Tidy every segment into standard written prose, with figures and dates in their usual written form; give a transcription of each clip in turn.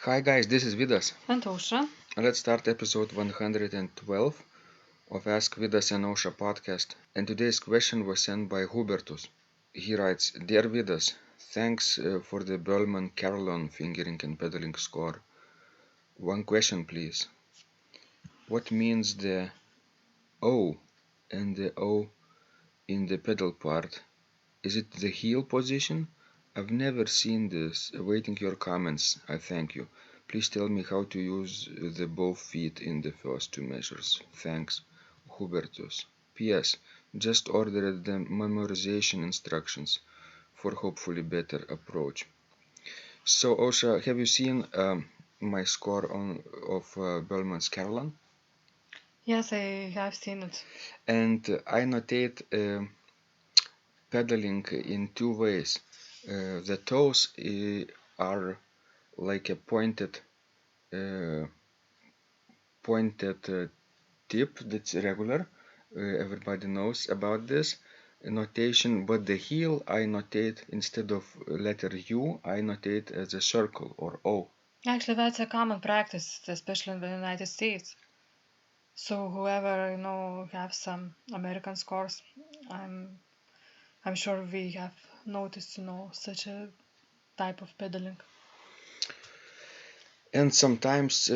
Hi guys, this is Vidas. And Ausra. Let's start episode 112 of Ask Vidas and Ausra podcast. And today's question was sent by Hubertus. He writes, Dear Vidas, thanks for the Bellman Carillon fingering and pedaling score. One question please. What means the O and the O in the pedal part? Is it the heel position? I've never seen this. Awaiting your comments. I thank you. Please tell me how to use the both feet in the first two measures. Thanks, Hubertus. P.S. Just ordered the memorization instructions for hopefully better approach. So, Osha, have you seen my score of Bellman's Carillon? Yes, I have seen it. And I notate pedaling in two ways. The toes are like a pointed tip that's regular. Everybody knows about this notation, but the heel I notate instead of letter U, I notate as a circle or O. Actually, that's a common practice, especially in the United States. So whoever have some American scores, I'm sure we have noticed such a type of pedaling. And sometimes,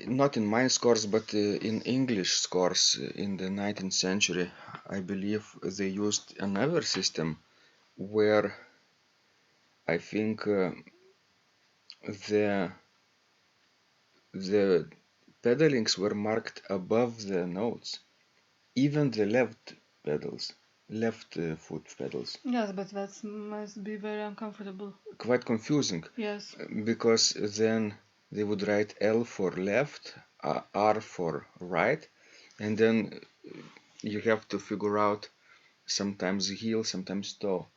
not in my scores, but in English scores in the 19th century, I believe they used another system where I think the the pedalings were marked above the notes, even the left foot pedals. Yes, but that must be very uncomfortable. Quite confusing. Yes. Because then they would write L for left, R for right, and then you have to figure out sometimes heel, sometimes toe.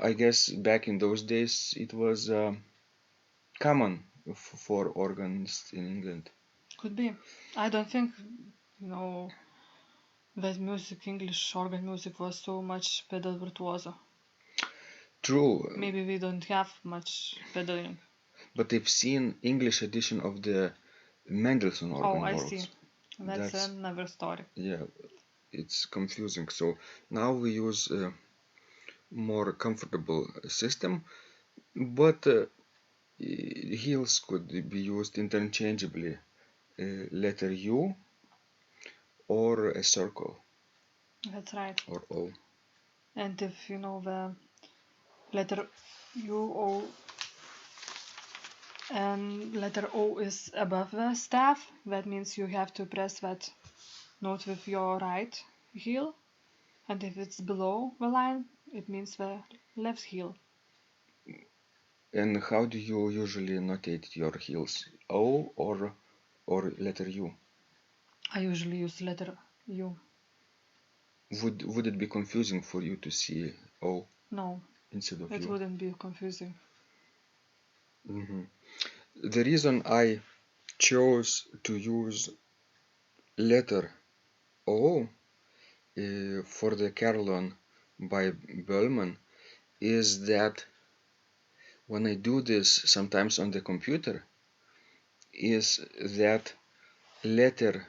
I guess back in those days it was common for organists in England. Could be. I don't think, that English organ music was so much pedal virtuoso. True. Maybe we don't have much pedaling. But I've seen English edition of the Mendelssohn organ I works. see. That's another story. Yeah, it's confusing. So now we use a more comfortable system, but heels could be used interchangeably, letter U or a circle. That's right. Or O. And if the letter U, O, and letter O is above the staff, that means you have to press that note with your right heel. And if it's below the line, it means the left heel. And how do you usually notate your heels? O or letter U? I usually use letter U. Would it be confusing for you to see O? No, instead of it U? wouldn't be confusing. Mm-hmm. The reason I chose to use letter O for the Carillon by Bellman is that when I do this sometimes on the computer, is that letter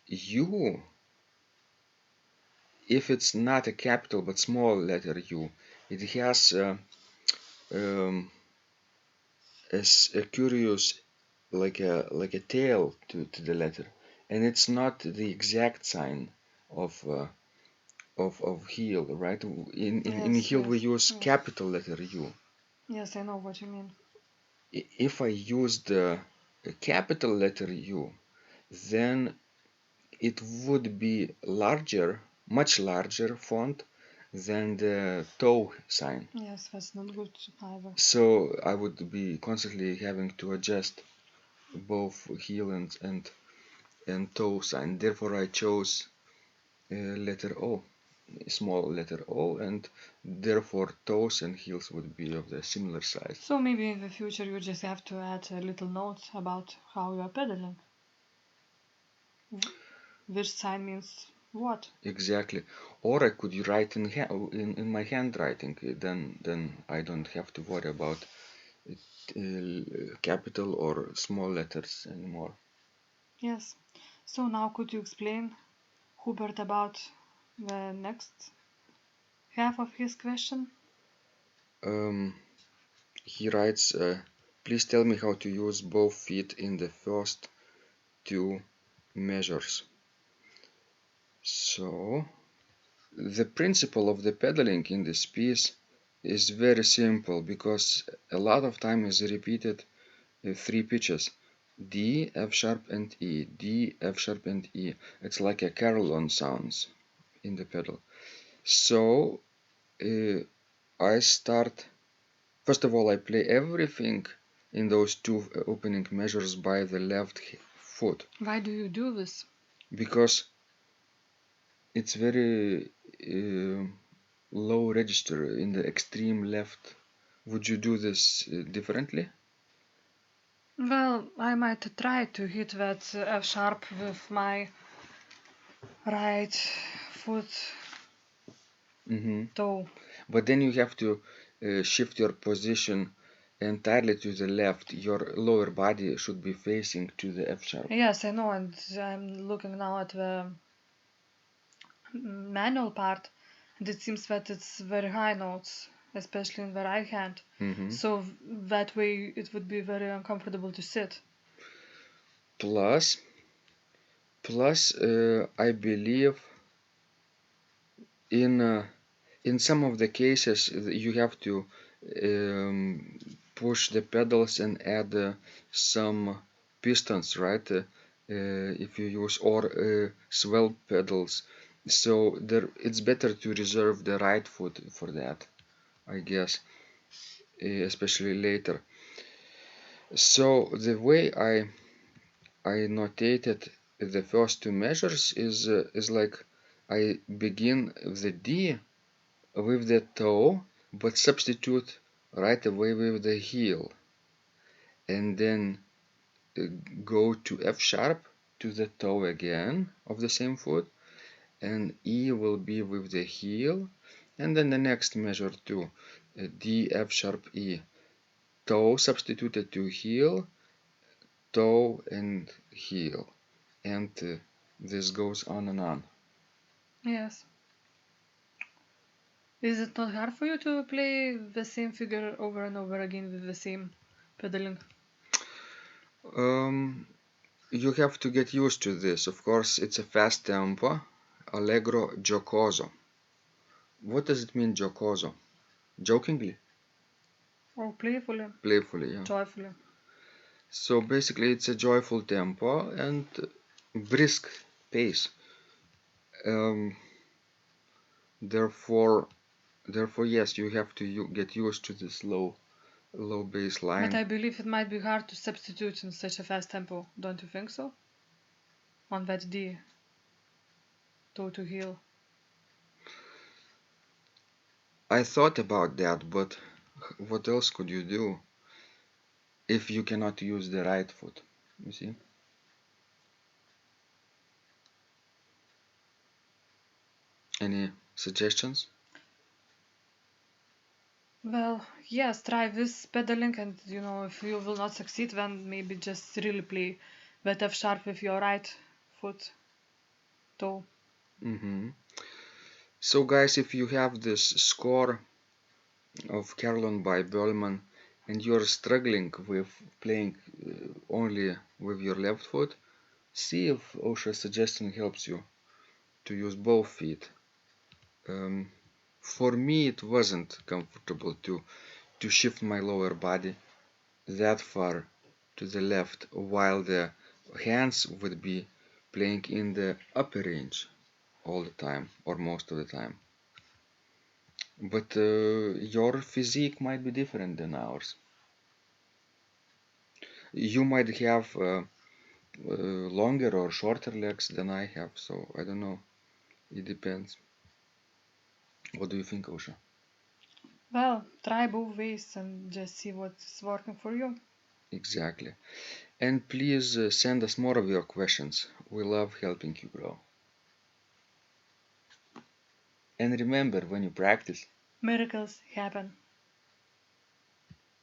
U, if it's not a capital but small letter U, it has um, a curious like a tail to the letter, and it's not the exact sign of heel, right? In heel we use capital letter U. Yes, I know what you mean. If I use the capital letter U, then it would be larger, much larger font than the toe sign. Yes, that's not good either. So I would be constantly having to adjust both heel and toe sign. Therefore, I chose letter O, small letter O, and therefore toes and heels would be of the similar size. So maybe in the future you just have to add a little note about how you are pedaling. Which sign means what? Exactly. Or I could write in my handwriting. Then I don't have to worry about capital or small letters anymore. Yes. So now could you explain, Hubert, about the next half of his question? Um, he writes, please tell me how to use both feet in the first two measures. So, the principle of the pedaling in this piece is very simple because a lot of time is repeated three pitches: D, F sharp, and E. D, F sharp, and E. It's like a carillon sounds in the pedal. So I start. First of all, I play everything in those two opening measures by the left foot. Why do you do this? Because it's very low register in the extreme left. Would you do this differently? Well, I might try to hit that F sharp with my right foot toe. But then you have to shift your position entirely to the left. Your lower body should be facing to the F sharp. Yes, I know, and I'm looking now at the manual part, and it seems that it's very high notes, especially in the right hand. So that way it would be very uncomfortable to sit. Plus, I believe in some of the cases you have to push the pedals and add some pistons, right? If you use or swell pedals, so there it's better to reserve the right foot for that, I guess, especially later. So the way I notated the first two measures is like I begin the D with the toe, but substitute right away with the heel, and then go to F sharp to the toe again of the same foot, and E will be with the heel, and then the next measure too, D, F sharp, E, toe substituted to heel, toe and heel, and this goes on and on. Yes. Is it not hard for you to play the same figure over and over again with the same pedaling? You have to get used to this. Of course, it's a fast tempo, allegro giocoso. What does it mean, giocoso? Jokingly? Or playfully, Playfully, yeah. joyfully? So basically, it's a joyful tempo and brisk pace. Um, therefore, yes, you have to get used to this low bass But line. I believe it might be hard to substitute in such a fast tempo, don't you think so? On that D, toe to heel. I thought about that, but what else could you do if you cannot use the right foot? You see? Any suggestions? Well, yes, try this pedaling, and if you will not succeed, then maybe just really play that F sharp with your right foot toe. So guys, if you have this score of Carillon by Bellman and you're struggling with playing only with your left foot, see if Osha's suggestion helps you to use both feet. For me, it wasn't comfortable to shift my lower body that far to the left while the hands would be playing in the upper range all the time or most of the time. But your physique might be different than ours. You might have longer or shorter legs than I have, so I don't know. It depends. What do you think, Osha? Well, try both ways and just see what's working for you. Exactly. And please send us more of your questions. We love helping you grow. And remember, when you practice, Miracles happen.